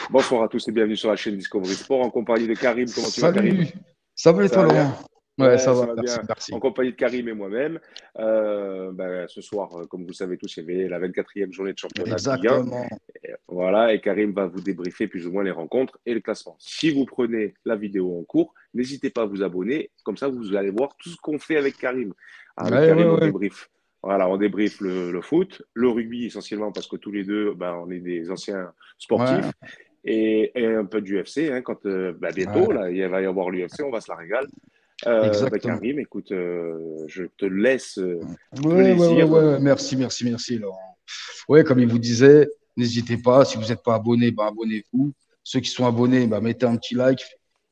Bonsoir à tous et bienvenue sur la chaîne Discovery Sport en compagnie de Karim. Comment tu vas, Karim? Salut, ça va et Ça toi va bien? Laurent? Ouais, Ouais, ça ça va, va merci, bien. En merci. compagnie de Karim et moi-même. Ce soir, comme vous le savez tous, il y avait la 24e journée de championnat de Ligue 1. Exactement, Voilà, et Karim va vous débriefer plus ou moins les rencontres et le classement. Si vous prenez la vidéo en cours, n'hésitez pas à vous abonner. Comme ça, vous allez voir tout ce qu'on fait avec Karim. Avec ouais, ouais, Karim, on ouais, débriefe. Voilà, on débriefe le foot, le rugby essentiellement parce que tous les deux, on est des anciens ouais, sportifs et un peu du UFC. Hein, quand bientôt, ouais, là, il va y avoir l'UFC, on va se la régaler. exactement. Karim, écoute, je te laisse Ouais, ouais, ouais, plaisir. ouais, merci, merci, merci Laurent. Ouais, comme il vous disait, n'hésitez pas, si vous n'êtes pas abonné, ben, abonnez-vous. Ceux qui sont abonnés, ben, mettez un petit like.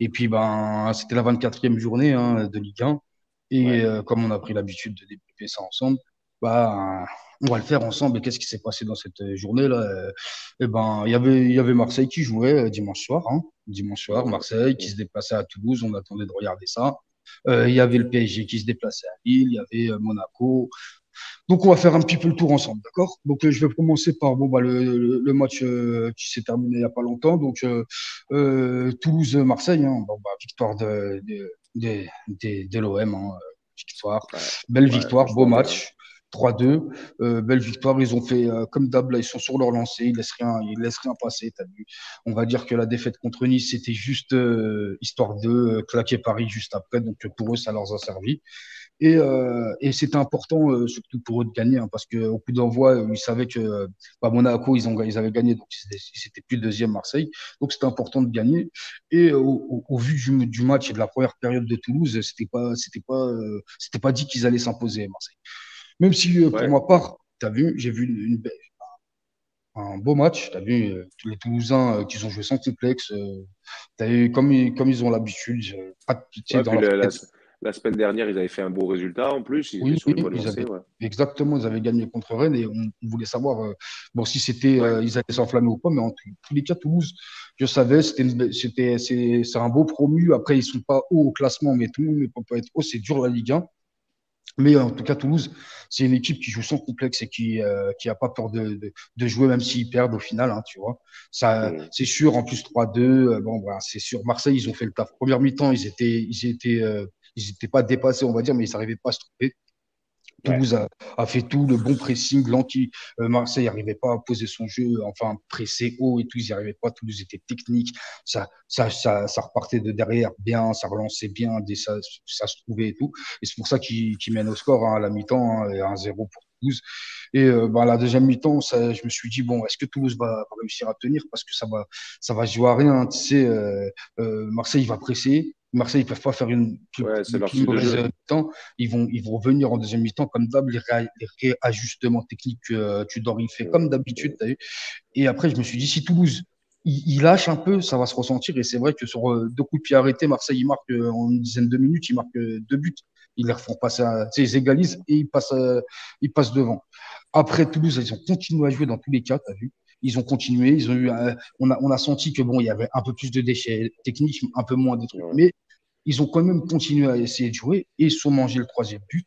Et puis, ben, c'était la 24e journée hein, de Ligue 1. Et Ouais, comme on a pris l'habitude de développer ça ensemble, ben, on va le faire ensemble. Et qu'est-ce qui s'est passé dans cette journée-là? Eh ben, il y avait Marseille qui jouait dimanche soir. Hein. Dimanche soir, ouais, Marseille qui se déplaçait à Toulouse. On attendait de regarder ça. Il y avait le PSG qui se déplaçait à Lille. Il y avait Monaco. Donc, on va faire un petit peu le tour ensemble, d'accord? Donc, je vais commencer par bon, bah, le match qui s'est terminé il n'y a pas longtemps. Donc, Toulouse-Marseille, hein. Bon, bah, victoire de l'OM, hein, victoire. ouais, Belle ouais, victoire, beau franchement bien. match. 3-2, belle victoire. Ils ont fait comme d'hab, là, ils sont sur leur lancée, ils laissent rien passer. T'as vu. On va dire que la défaite contre Nice, c'était juste histoire de claquer Paris juste après. Donc, pour eux, ça leur a servi. Et c'était important, surtout pour eux, de gagner, hein, parce qu'au coup d'envoi, ils savaient que bah, Monaco, ils avaient gagné, donc ils étaient plus deuxième Marseille. Donc c'était important de gagner. Et au vu du match et de la première période de Toulouse, c'était pas dit qu'ils allaient s'imposer, Marseille. Même si, pour Ouais, ma part, tu as vu, j'ai vu un beau match. Tu as vu tous les Toulousains qui ont joué sans complexe. T'as vu, comme ils ont l'habitude, pas de pitié ouais, dans puis leur tête. la semaine dernière, ils avaient fait un beau résultat en plus. Ils étaient Oui, sur oui, une bonne lancée. Ouais, exactement, ils avaient gagné contre Rennes et on voulait savoir bon, si c'était, ouais, ils allaient s'enflammer ou pas, mais en tous les cas, Toulouse, je savais, c'est un beau promu. Après, ils sont pas haut au classement, mais tout le monde ne peut pas être haut, c'est dur la Ligue 1. Mais en tout cas, Toulouse, c'est une équipe qui joue sans complexe et qui a pas peur de jouer, même s'ils perdent au final, hein, tu vois. Ça, mm, c'est sûr, en plus 3-2, bon, voilà, c'est sûr. Marseille, ils ont fait le taf. Première mi-temps, ils étaient pas dépassés, on va dire, mais ils n'arrivaient pas à se trouver. ouais, Toulouse a fait tout, le bon pressing, l'anti. Marseille n'arrivait pas à poser son jeu, enfin, presser haut et tout, ils n'y arrivaient pas. Toulouse était technique, ça repartait de derrière bien, ça relançait bien, ça se trouvait et tout. Et c'est pour ça qu'ils mènent au score hein, à la mi-temps, hein, et 1-0 pour Toulouse. Et bah, la deuxième mi-temps, je me suis dit, bon, est-ce que Toulouse va réussir à tenir? Parce que ça va jouer à rien. Hein, tu sais, Marseille va presser. Marseille, ils ne peuvent pas faire ouais, c'est une leur plus style de mauvaise jeu. mi-temps. Ils vont revenir en deuxième mi-temps comme d'hab, les réajustements techniques que Tudor il fait comme Mm, d'habitude, mm, t'as vu. Et après, je me suis dit, si Toulouse, il lâche un peu, ça va se ressentir. Et c'est vrai que sur deux coups de pied arrêtés, Marseille, il marque en une dizaine de minutes, il marque deux buts. Ils les refont passer, tu sais, ils égalisent et ils passent devant. Après, Toulouse, ils ont continué à jouer dans tous les cas, t'as vu. Ils ont continué, on a senti que bon, il y avait un peu plus de déchets techniques, un peu moins de trucs, ouais. mais ils ont quand même continué à essayer de jouer et ils se sont mangés le troisième but.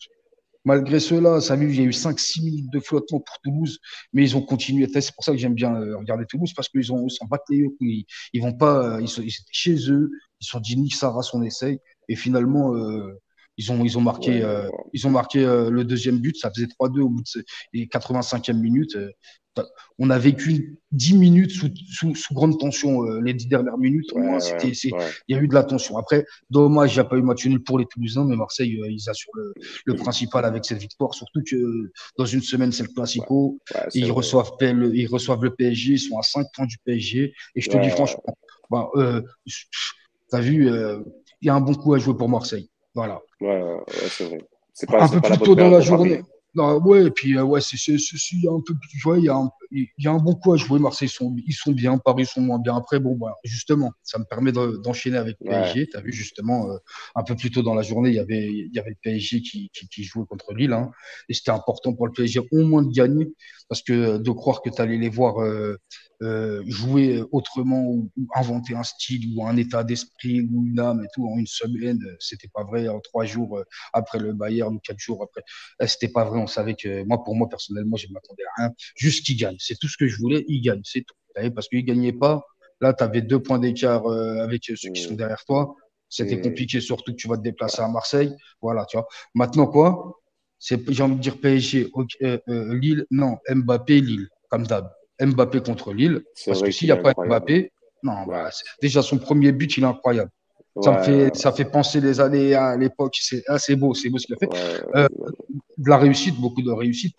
Malgré cela, ça a vu, il y a eu 5-6 minutes de flottement pour Toulouse, mais ils ont continué. C'est pour ça que j'aime bien regarder Toulouse, parce qu'ils s'en battent les yeux. Ils vont pas, ils étaient chez eux, ils se sont dit, Nick Saras, on essaye. Et finalement, ils ont marqué, Ouais, le deuxième but, ça faisait 3-2 au bout de et 85e minute. On a vécu 10 minutes sous grande tension, les 10 dernières minutes. Au moins, ouais, ouais, ouais. il y a eu de la tension. Après, dommage, il n'y a pas eu match nul pour les Toulousains, mais Marseille, ils assurent le principal avec cette victoire. Surtout que dans une semaine, c'est le Ouais, Classico. ouais, Et c'est ils vrai. reçoivent, ils reçoivent le PSG. Ils sont à 5 points du PSG. Et je te dis Ouais, franchement, bah, tu as vu, il y a un bon coup à jouer pour Marseille. Voilà. ouais, ouais, ouais, c'est vrai. Un C'est peu pas la plus bonne tôt dans période la pour journée. Paris. Non, ouais, et puis ouais, il y a un peu plus, ouais, il y a un bon coup à jouer. Marseille, ils sont bien, Paris sont moins bien. Après, bon, bah, justement, ça me permet d'enchaîner avec Ouais, PSG. Tu as vu, justement, un peu plus tôt dans la journée, il y avait le PSG qui jouait contre Lille. Hein, et c'était important pour le PSG au moins de gagner, parce que de croire que tu allais les voir jouer autrement ou inventer un style ou un état d'esprit ou une âme et tout en une semaine, c'était pas vrai. En 3 jours après le Bayern ou 4 jours après. C'était pas vrai. On savait que pour moi, personnellement, je ne m'attendais à rien. Juste qu'il gagne. C'est tout ce que je voulais. Il gagne. C'est tout. Parce qu'il ne gagnait pas. Là, tu avais 2 points d'écart avec ceux qui sont Mm. derrière toi. C'était Et compliqué, surtout que tu vas te déplacer à Marseille. Voilà, tu vois. Maintenant, quoi? J'ai envie de dire PSG, ok, Lille, non, Mbappé, Lille, comme d'hab. Mbappé contre Lille, c'est parce que vrai s'il qu'il n'y est a pas incroyable. Mbappé, non, Ouais. bah, déjà son premier but, il est incroyable. Ouais, ouais, Ça fait penser les années à l'époque. C'est beau ce qu'il a fait. Euh, ouais. de la réussite, beaucoup de réussite,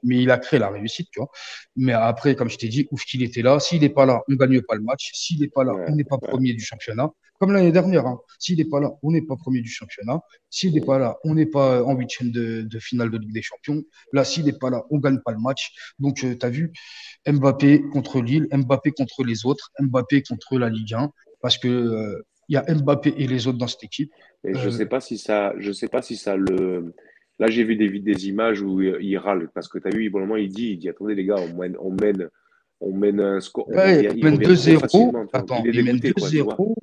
mais il a créé la réussite, tu vois. Mais après, comme je t'ai dit, ouf qu'il était là. S'il n'est pas là, on ne gagne pas le match. S'il n'est pas là, on Ouais, n'est pas ouais. premier du championnat. Comme l'année dernière, hein. S'il n'est pas là, on n'est pas premier du championnat. S'il n'est Mm. pas là, on n'est pas en huitième de finale de Ligue des Champions. Là, s'il n'est pas là, on ne gagne pas le match. Donc, tu as vu, Mbappé contre Lille, Mbappé contre les autres, Mbappé contre la Ligue 1, parce que il y a Mbappé et les autres dans cette équipe. Et Euh, je sais pas si ça le. Là, j'ai vu des images où il râle parce que tu as vu, bon, moment, il dit, attendez les gars, on mène un score, Ouais, ils il mène reviennent trop 2-0. facilement, tu vois. Attends, Il est il mène dégoûté, quoi, tu vois. 2-0.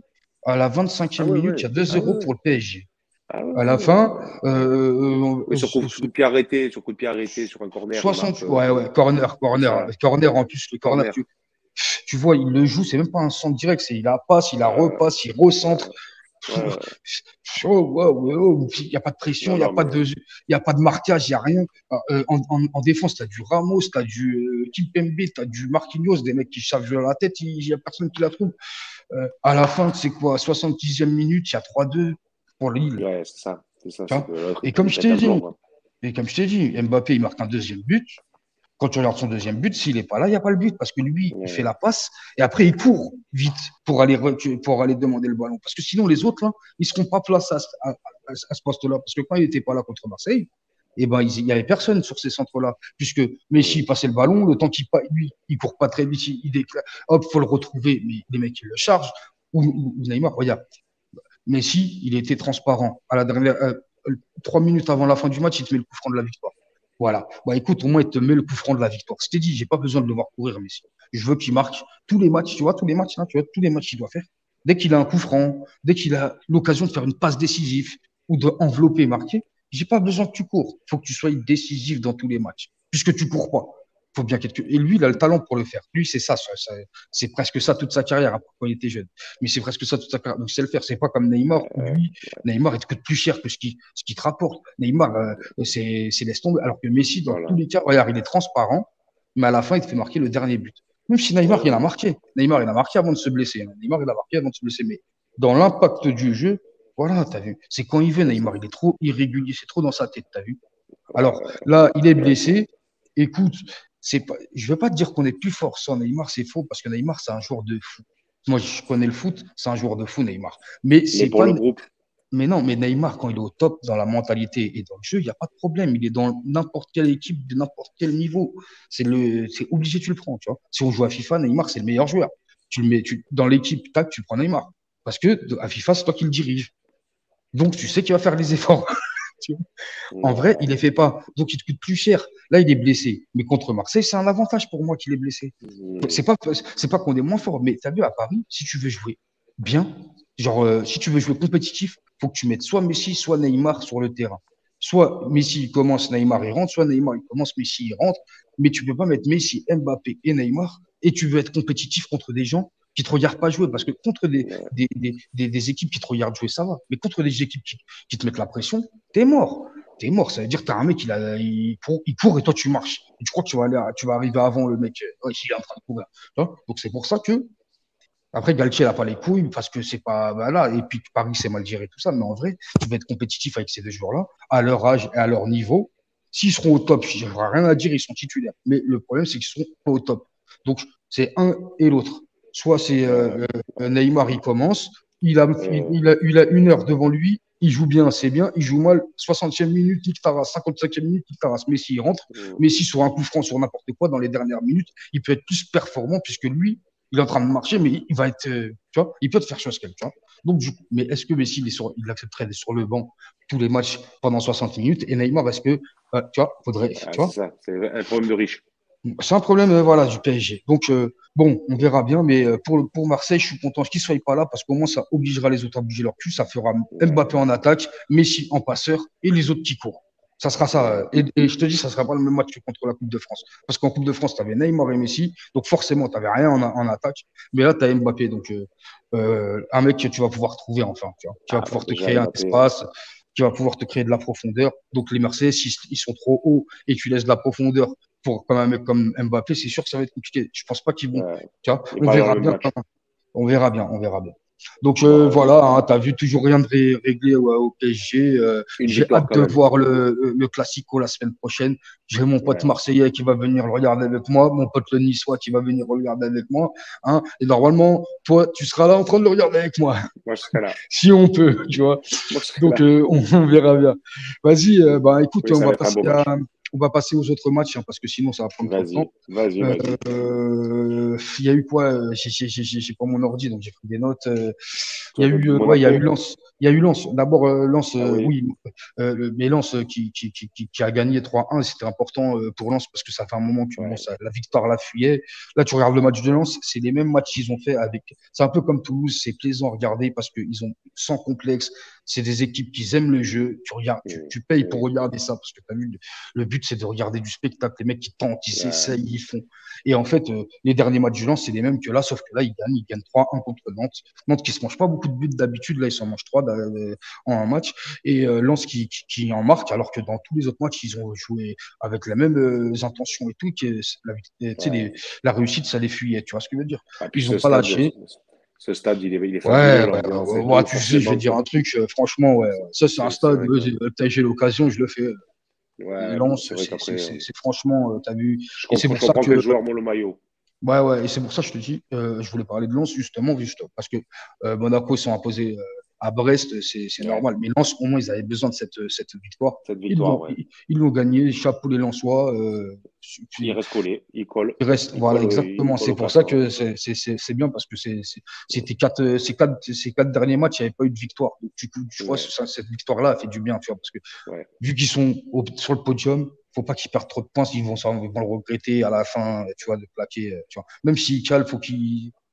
À la Ah 25e ouais, minute, il y ouais, a deux ah 0 ouais, pour le PSG. ah ouais, À la ouais. fin, Oui, coup de pied arrêté, sur coup de pied arrêté, sur un corner, il marque 60. Ouais, ouais, corner, c'est corner. ça, Corner en plus, le corner, corner. tu vois, il le joue, c'est même pas un centre direct, il la passe, il la Euh, repasse, il recentre. ouais, ouais. Oh, wow, wow, il n'y a pas de pression, Non, non, mais il y a pas de marquage, il n'y a rien. En défense, tu as du Ramos, tu as du Kimpembe, tu as du Marquinhos, des mecs qui savent jouer à la tête, il n'y a personne qui la trouve. À la fin, c'est quoi, 70e minute, il y a 3-2 pour Lille. ouais, Tu c'est vois. que l'autre, Et comme il je pète t'ai un plomb, dit, quoi. Mbappé, il marque un deuxième but. Quand tu regardes son deuxième but, s'il n'est pas là, il n'y a pas le but parce que lui, il fait Ouais, la passe et après, il court vite pour aller demander le ballon. Parce que sinon, les autres, là, ils ne seront pas placés à ce poste-là. Parce que quand il n'était pas là contre Marseille, eh ben, il n'y avait personne sur ces centres-là. Puisque Messi mm, passait le ballon, le temps lui, il court pas très vite, il déclare, hop, faut le retrouver, mais les mecs, ils le chargent. Ou Neymar, regarde, Messi, il était transparent. À la dernière, 3 minutes avant la fin du match, il te met le coup franc de la victoire. Voilà. Bah écoute, au moins, il te met le coup franc de la victoire. Je t'ai dit, j'ai pas besoin de le voir courir, Messi. Je veux qu'il marque tous les matchs, tu vois, tous les matchs, là, tu vois, tous les matchs qu'il doit faire. Dès qu'il a un coup franc, dès qu'il a l'occasion de faire une passe décisive ou d'envelopper et marquer, j'ai pas besoin que tu cours. Il faut que tu sois décisif dans tous les matchs, puisque tu cours pas. Faut bien Et lui, il a le talent pour le faire. Lui, c'est c'est presque ça toute sa carrière hein, quand il était jeune. Mais c'est presque ça toute sa carrière. Donc, c'est le faire. C'est pas comme Neymar où ouais, lui, Neymar, il te coûte plus cher que ce qui te rapporte. Neymar, c'est laisse tomber. Alors que Messi, dans tous voilà. les cas, regarde, il est transparent, mais à la fin, il te fait marquer le dernier but. Même si Neymar, il a Ouais, marqué. Neymar, il a marqué avant de se blesser. Hein. Neymar, il a marqué avant de se blesser. Mais dans l'impact du jeu, voilà, t'as vu. C'est quand il veut, c'est ça. Neymar. Il est trop irrégulier. C'est trop dans sa tête, t'as vu. Alors Ouais, là, il est ouais, blessé. Écoute, je ne veux pas te dire qu'on est plus fort sans Neymar, c'est faux, parce que Neymar, c'est un joueur de fou. Moi, je connais le foot, c'est un joueur de fou, Neymar. Mais mais c'est pour pas le une- groupe, Mais non, mais Neymar, quand il est au top dans la mentalité et dans le jeu, il n'y a pas de problème. Il est dans n'importe quelle équipe, de n'importe quel niveau. C'est obligé, tu le prends, tu vois. Si on joue à FIFA, Neymar, c'est le meilleur joueur. Tu le mets, dans l'équipe, tac, tu prends Neymar. Parce que à FIFA, c'est toi qui le dirige. Donc, tu sais qu'il va faire les efforts. Tu vois. En vrai, il ouais, les fait pas. Donc, il te coûte plus cher. Là, il est blessé. Mais contre Marseille, c'est un avantage pour moi qu'il est blessé. mm, C'est pas qu'on est moins fort. Mais tu as vu, à Paris, si tu veux jouer bien, genre, si tu veux jouer compétitif, faut que tu mettes soit Messi, soit Neymar sur le terrain. Soit Messi, il commence, Neymar, il rentre. Soit Neymar, il commence, Messi, il rentre. Mais tu peux pas mettre Messi, Mbappé et Neymar et tu veux être compétitif contre des gens qui te regardent pas jouer. Parce que contre ouais, des équipes qui te regardent jouer, ça va. Mais contre des équipes qui te mettent la pression, t'es mort. T'es mort. Ça veut dire que t'as un mec, il court et toi, tu marches. Et tu crois que tu vas arriver avant le mec. Ouais, il est en train de courir. Tu vois. Donc, c'est pour ça que, après, Galtier n'a pas les couilles parce que c'est pas, voilà. Et puis, Paris, c'est mal géré, tout ça. Mais en vrai, tu vas être compétitif avec ces deux joueurs-là, à leur âge et à leur niveau. S'ils seront au top, je n'aurai rien à dire, ils sont titulaires. Mais le problème, c'est qu'ils sont pas au top. Donc, c'est un et l'autre. Soit c'est ouais, Neymar, il commence, euh, il a 1 heure devant lui, il joue bien, c'est bien, il joue mal, 60e minute, il taras, 55e minute, il taras. Messi, il rentre. mm, Messi, sur un coup franc, sur n'importe quoi, dans les dernières minutes, il peut être plus performant puisque lui, il est en train de marcher, mais il va être, tu vois, il peut te faire chose qu'elle, tu vois. Donc, mais est-ce que Messi, il accepterait d'être sur le banc tous les matchs pendant 60 minutes? Et Neymar, est-ce que, tu vois, faudrait, tu ah, c'est vois, ça, c'est un problème de riche. c'est un problème voilà, du PSG. Donc, bon, on verra bien. Mais pour Marseille, je suis content qu'il ne soit pas là parce qu'au moins, ça obligera les autres à bouger leur cul. Ça fera Ouais, Mbappé en attaque, Messi en passeur et les autres qui courent. Ça sera ça. Et je te dis, ça sera pas le même match que contre la Coupe de France. Parce qu'en Coupe de France, tu avais Neymar et Messi, donc forcément, tu n'avais rien en attaque. Mais là, tu as Mbappé, donc un mec que tu vas pouvoir trouver enfin. Tu vois. Qui va Ah, bah pouvoir te déjà, créer un Mbappé, espace, qui va pouvoir te créer de la profondeur. Donc les Marseillais, si ils sont trop hauts et tu laisses de la profondeur pour comme un mec comme Mbappé, c'est sûr que ça va être compliqué. Je pense pas qu'ils vont. Tu vois, il n'est on pas dans le verra même bien. match. On verra bien, on verra bien. Donc Bon, voilà, hein, tu as vu toujours rien de réglé au PSG. une J'ai victoire hâte quand de même. voir le Classico la semaine prochaine. J'ai mon pote Ouais. Marseillais qui va venir le regarder avec moi, mon pote le Niçois qui va venir le regarder avec moi. Hein, et normalement, toi, tu seras là en train de le regarder avec moi, Moi, je serai là. si on peut, tu vois. Moi, je serai Donc là. on verra bien. Vas-y, bah écoute, Oui, ça va être un beau match. on va passer aux autres matchs hein, parce que sinon ça va prendre trop de temps. Vas-y, vas-y, vas-y. Il y a eu quoi j'ai pas mon ordi, donc j'ai pris des notes. Il y a eu, ouais, il y a eu Monaco. Lens. Il y a eu Lens. D'abord, Lens, Ah oui, oui, mais Lens qui a gagné 3-1, c'était important pour Lens parce que ça fait un moment que bon, ouais, la victoire la fuyait. Là, tu regardes le match de Lens, c'est les mêmes matchs qu'ils ont fait avec. C'est un peu comme Toulouse, c'est plaisant à regarder parce qu'ils ont sans complexe. C'est des équipes qui aiment le jeu. Tu regardes, tu payes pour oui, regarder ça parce que tu as vu, le but, c'est de regarder du spectacle. Les mecs qui tentent, ils ouais, s'essayent, ils font. Et en fait, les derniers matchs du Lens, c'est les mêmes que là, sauf que là, ils gagnent 3-1 contre Nantes. Nantes qui se mange pas beaucoup de buts d'habitude, là, ils s'en mangent 3 en un match. Et Lens qui en marque, alors que dans tous les autres matchs, ils ont joué avec la même intention et tout, que ouais. la réussite, ça les fuyait. Tu vois ce que je veux dire? Ah, puis Ils n'ont pas lâché. ce stade, il est fabuleux, Ouais, ouais, l'ambiance et ouais, tout, tu sais, je vais forcément dire que un truc, franchement, ouais, ça, c'est un c'est stade, vrai que, peut-être j'ai l'occasion, je le fais. Et ouais, Lens, c'est vrai qu'après, c'est franchement, t'as vu. Et c'est je pour ça comprends que le que joueur monte le maillot. ouais, ouais, et c'est pour ça que je te dis, je voulais parler de Lens justement, juste parce que Monaco ils sont imposés à Brest, c'est Ouais, normal. Mais Lens, au moins, ils avaient besoin de cette victoire. cette victoire, ouais. Ils l'ont gagné, chapeau les Lensois. Il reste collé, Il reste, voilà, il exactement. colle C'est au pour ça classement. que c'est bien parce que c'était ces quatre derniers matchs, il n'y avait pas eu de victoire. Donc, tu vois, Ouais, cette victoire-là a fait du bien, tu vois, parce que ouais. vu qu'ils sont sur le podium, faut pas qu'ils perdent trop de points, ils vont le regretter à la fin, tu vois, de plaquer, tu vois. Même s'ils calent,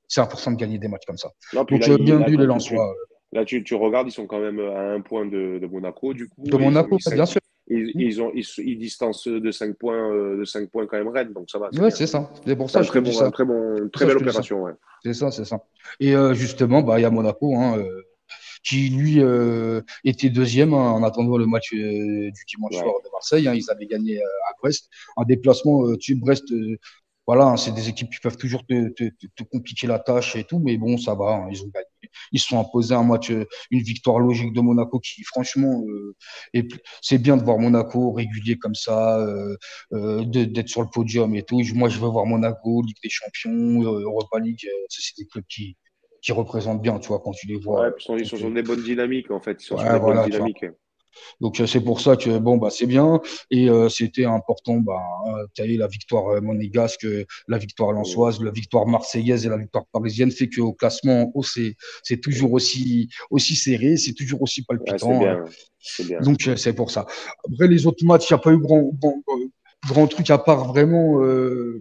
c'est important de gagner des matchs comme ça. Non, puis Donc, là, bienvenue les Lensois. là tu regardes, ils sont quand même à un point de Monaco, du De coup, et ils ont Monaco, mis ouais, 5, bien sûr. ils distancent de 5 points, de 5 points quand même Rennes, donc ça va, c'est Ouais, bien. c'est ça. C'est pour C'est ça que je te dis ça. C'est très ça que belle je te dis ça. opération, ouais. C'est ça, c'est ça. Et justement, bah, il y a Monaco, hein, qui lui était deuxième hein, en attendant le match du dimanche soir Ouais, de Marseille. Hein, ils avaient gagné à Brest. En déplacement, Brest, voilà, hein, c'est des équipes qui peuvent toujours te compliquer la tâche et tout, mais bon, ça va, hein, ils ont gagné. Ils se sont imposés un match, une victoire logique de Monaco qui, franchement, c'est bien de voir Monaco régulier comme ça, d'être sur le podium et tout. Moi, je veux voir Monaco, Ligue des Champions, Europa League. C'est des clubs qui représentent bien, tu vois, quand tu les vois. ouais, puis ils sont sur des bonnes dynamiques, en fait, ils sont sur Ouais, des bonnes voilà, tu vois. dynamiques. Donc, c'est pour ça que, bon, bah, c'est bien. Et c'était important, bah, tu as eu la victoire monégasque, la victoire Mm, lensoise, la victoire marseillaise et la victoire parisienne fait qu'au classement, c'est toujours mm. aussi serré, c'est toujours aussi Ouais, c'est palpitant. bien, c'est bien. Donc, c'est pour ça. Après, les autres matchs, il n'y a pas eu grand truc à part vraiment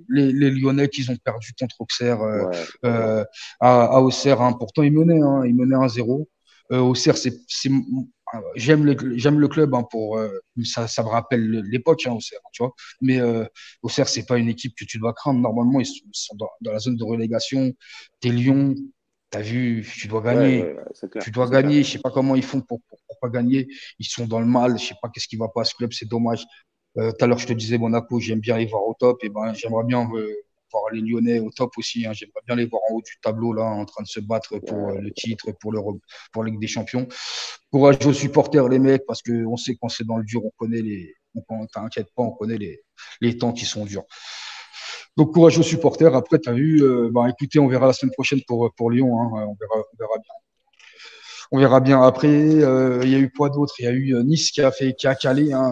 les Lyonnais qui ont perdu contre Auxerre Ouais, à Auxerre. Hein. Pourtant, ils menaient 1-0. Auxerre, j'aime le club hein, pour ça me rappelle l'époque hein, Auxerre, tu vois. Mais Auxerre, c'est pas une équipe que tu dois craindre. Normalement, ils sont dans la zone de relégation. T'es Lyon, t'as vu, tu dois gagner. ouais, c'est clair, Tu dois c'est clair. gagner. Je sais pas comment ils font pour pas gagner. Ils sont dans le mal. Je sais pas qu'est-ce qui va pas à ce club. C'est dommage. Tout à l'heure, je te disais Monaco, j'aime bien les voir au top. Et ben, j'aimerais bien voir les Lyonnais au top aussi. Hein. J'aimerais bien les voir en haut du tableau là, en train de se battre pour Ouais, le titre, pour l'Europe, pour la Ligue des Champions. Courage aux supporters, les mecs, parce que on sait quand c'est dans le dur, on connaît t'inquiète pas, on connaît les temps qui sont durs. Donc courage aux supporters. Après, tu as vu, bah, écoutez, on verra la semaine prochaine pour Lyon. Hein. On verra bien. On verra bien. Après, il y a eu quoi d'autre? Il y a eu Nice qui a calé, hein,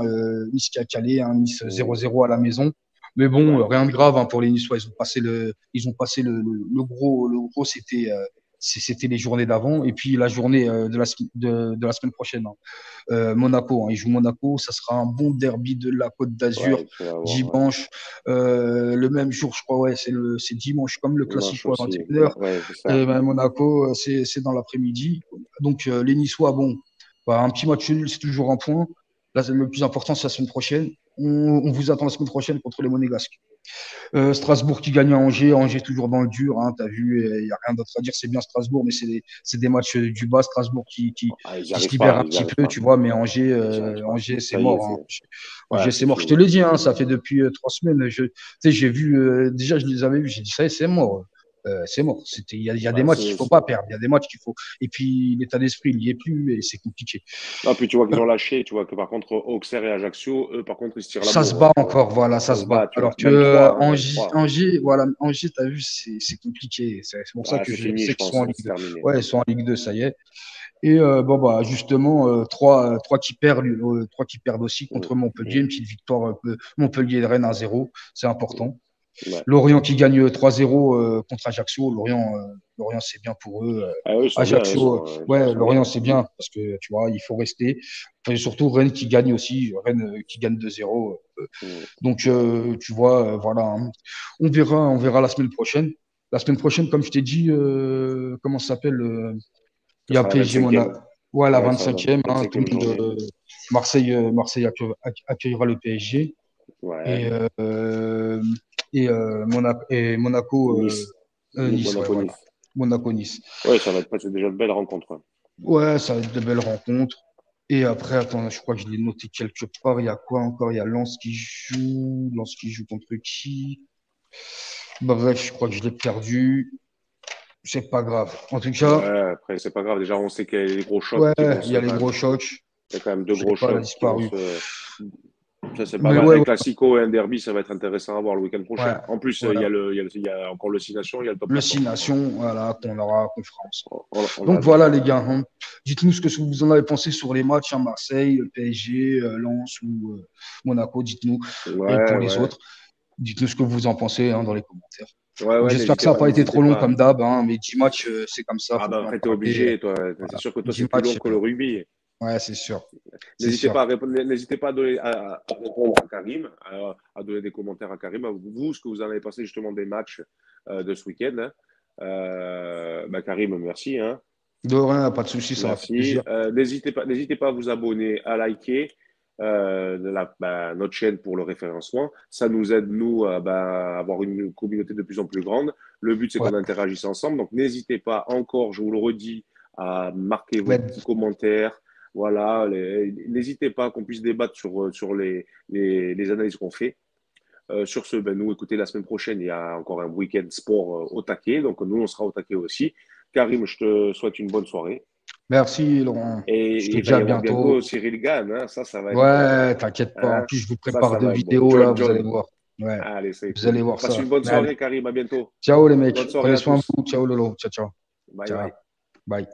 Nice qui a calé, hein, Nice mm, 0-0 à la maison. Mais bon, ouais. rien de grave hein, pour les Niçois. Ils ont passé le gros, c'était les journées d'avant et puis la journée de la semaine prochaine. Hein. Monaco, hein, ils jouent Monaco, ça sera un bon derby de la Côte d'Azur Ouais, tu vas voir, ouais. dimanche, le même jour, je crois, ouais, c'est dimanche comme le Dimanche Classico à aussi, 21h. ouais, c'est ça. Et ben, Monaco, c'est dans l'après-midi. Donc les Niçois, bon, bah, un petit match nul, c'est toujours un point. Là, le plus important, c'est la semaine prochaine. On vous attend la semaine prochaine contre les Monégasques. Strasbourg qui gagne à Angers. Angers toujours dans le dur. Hein, tu as vu, il n'y a rien d'autre à dire. C'est bien Strasbourg, mais c'est des matchs du bas. Strasbourg Ah, ils n'y qui se arrivent libère pas, un ils n'y petit arrivent peu, pas. tu vois. Mais Angers, Ils n'y arrivent pas. Angers c'est Ça y est, mort. Hein. ouais, Angers, c'est c'est mort. Je te fini. le dis, hein, ça fait depuis 3 semaines. Tu sais, j'ai vu, déjà, je les avais vus. J'ai dit, ça y est, c'est mort. C'est mort. Il y a des Ouais, matchs qu'il ne faut pas perdre. Il y a des matchs qu'il faut. Et puis, l'état d'esprit, il n'y est plus et c'est compliqué. non, puis tu vois qu'ils ont lâché, tu vois que par contre, Auxerre et Ajaccio, eux, par contre, ils se tirent la Ça se bourre. bat Hein. encore, voilà, ça Ça se se bat. bat, tu vois. Alors que Même 3, hein, même Angers, 3. Angers, voilà, Angers, tu as vu, c'est compliqué. C'est pour ça Ah, que c'est je fini, sais je qu'ils sont pense. en Hein, Ligue c'est 2. terminé. Ouais, ils sont en Ligue 2, ça y est. Et bon, bah, justement, trois qui perdent aussi Mm, contre Montpellier. mm, Une petite victoire, Montpellier de Rennes 1-0, c'est mm. important. Ouais. Lorient qui gagne 3-0 contre Ajaccio. Lorient c'est bien pour eux. Ah, eux, ils sont bien, hein, Ajaccio, ils ouais, sont bien. Lorient, c'est bien parce que tu vois, il faut rester. Et surtout Rennes qui gagne aussi, Rennes qui gagne 2-0. Mm. Donc, tu vois, voilà. Hein. On verra la semaine prochaine. La semaine prochaine, comme je t'ai dit, comment ça s'appelle Ce il y a sera la PSG 25e. Monaco. Ouais, la Ouais, ça va, 25e. Hein, tout 25e le monde, journée. Marseille accueillera le PSG. Ouais. Et, Monaco, Nice. Nice, ouais, voilà. Monaco-Nice. Monaco-Nice. Ouais, ça va être c'est déjà de belles rencontres. Hein. Ouais, ça va être de belles rencontres. Et après, attends, je crois que je l'ai noté quelque part. Il y a quoi encore? Il y a Lens qui joue. Lens qui joue contre qui? Bref, je crois que je l'ai perdu. C'est pas grave. En tout cas, Ouais, après, c'est pas grave. Déjà, on sait qu'il y a les gros chocs ouais, qui vont il se y a les quand même. gros chocs. Il y a quand même deux Je l'ai gros pas, elle a chocs qui vont disparu. se. Ça, c'est pas Mais mal. ouais, Un ouais, classico et un derby, ça va être intéressant à voir le week-end prochain. ouais, En plus, ouais. il y a encore le 6 Nations, il y a le top Le 14. 6 Nations, voilà, qu'on aura conférence. On Donc a vu. voilà les gars, hein. Dites-nous ce que vous en avez pensé sur les matchs à Marseille, PSG, Lens ou Monaco, dites-nous. Et Ouais, pour les ouais. autres, dites-nous ce que vous en pensez dans les commentaires. Ouais, Bon, ouais, j'espère que ça n'a pas été n'hésitez trop long pas. comme d'hab, hein, mais 10 matchs, c'est comme ça, Ah, faut bah, bien en après, t'es parler. obligé, toi. C'est Voilà. sûr que toi, 10 c'est plus long matchs, que le rugby. ouais, c'est sûr. C'est N'hésitez sûr. pas à répondre, n'hésitez pas à répondre à Karim, à donner des commentaires à Karim, à vous, ce que vous en avez pensé justement des matchs de ce week-end. Hein. Bah, Karim, merci. Hein. De rien, pas de souci, ça m'a fait Merci. plaisir. N'hésitez pas à vous abonner, à liker notre chaîne pour le référencement. Ça nous aide, nous, à avoir une communauté de plus en plus grande. Le but, c'est Ouais. qu'on interagisse ensemble. Donc, n'hésitez pas encore, je vous le redis, à marquer vos Ouais. petits commentaires. Voilà, n'hésitez pas qu'on puisse débattre sur les analyses qu'on fait. Sur ce, ben, nous, écoutez, la semaine prochaine, il y a encore un week-end sport au taquet. Donc, nous, on sera au taquet aussi. Karim, je te souhaite une bonne soirée. Merci Laurent. Je Et te il dis va y à avoir bientôt. bientôt Cyril Gann. Hein. Ça va être. Ouais, t'inquiète pas. En Hein, plus, je vous prépare ça deux va être bon. vidéos là, vous allez John. voir. Ouais, Allez, c'est vous allez cool. voir Passe ça. une bonne Mais allez, soirée, Karim. À bientôt. ciao les Bonne mecs. soirée Prenez à soin de tous. vous. Ciao Lolo. Ciao, ciao. Bye Ciao. bye. Bye.